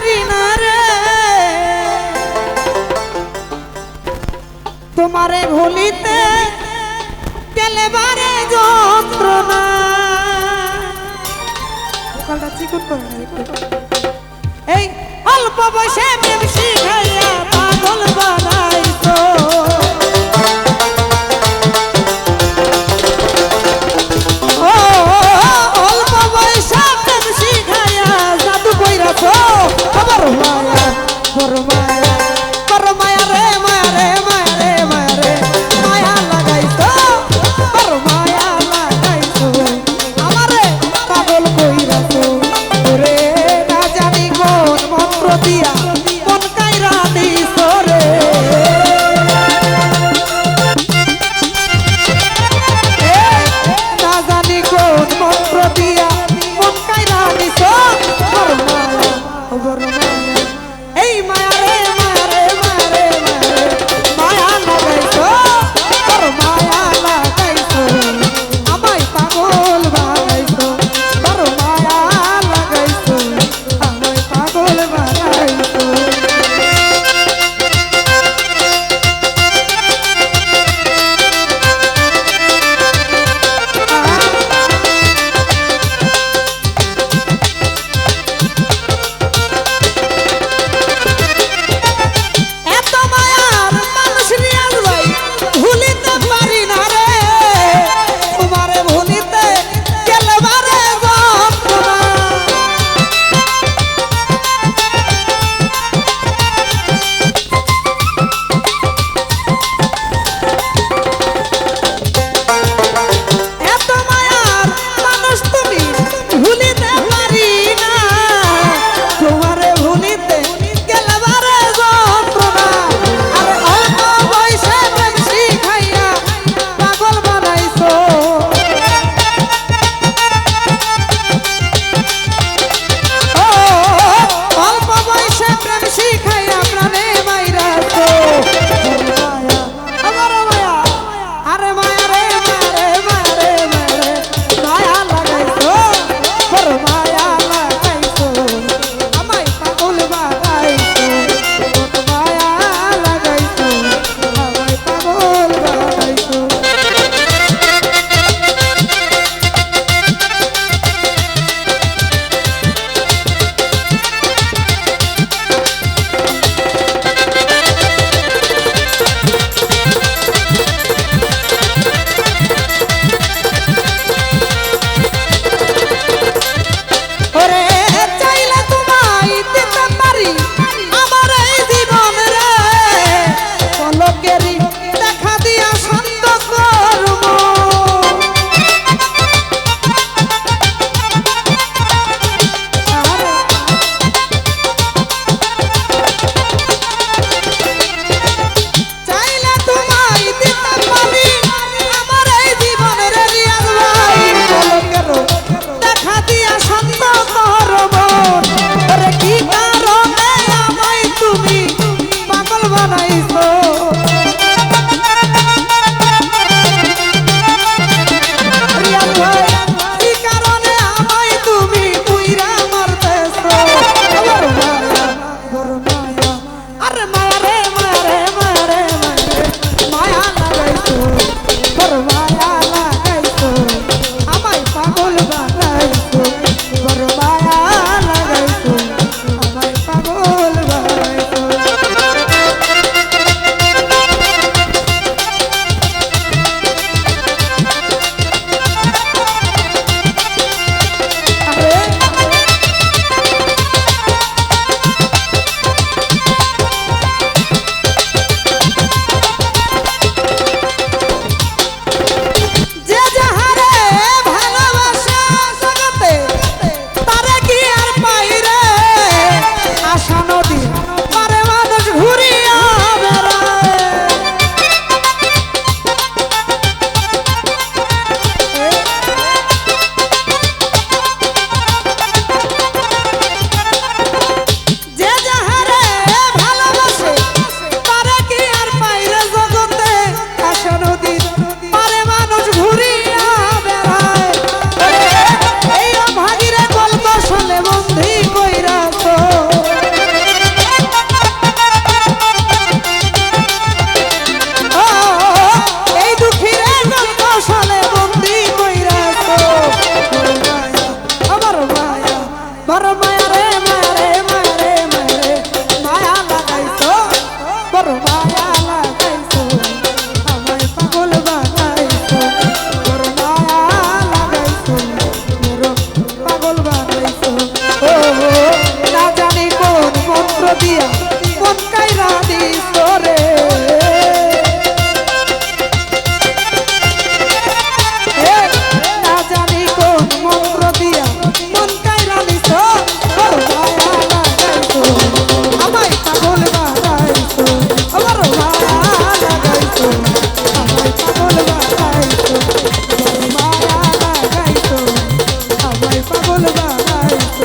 পারি না রে তোমারে ভুলিতে গেলে বারে যন্ত্রণা সকালটা চিকুন করে না এই অল্প বয়সে প্রেম শিখাইয়া পাগল বানাইতো অল্প বয়সে প্রেম শিখাইয়া জাদু কইরাছো বড় মায়া বড় মায়া বড় মায়া রে মায়া রে মায়া রে মায়া রে মায়া লাগাইছো বড় মায়া লাগাইছো আমারে পাগল কইরাছো ওরে না জানি কোন মন্ত্র দিয়া মন কাইরা দিছো রে দিয়া মন কাইরা দিস রে না জানি কোন মন্ত্র দিয়া মন কাইরা দিস বড় মায়া লাগাইছো আমায় পাগল বানাইছো আমার মায়া লাগাইছো আমায় পাগল বানাইছো বড় মায়া লাগাইছো আমায় পাগল বানাইছো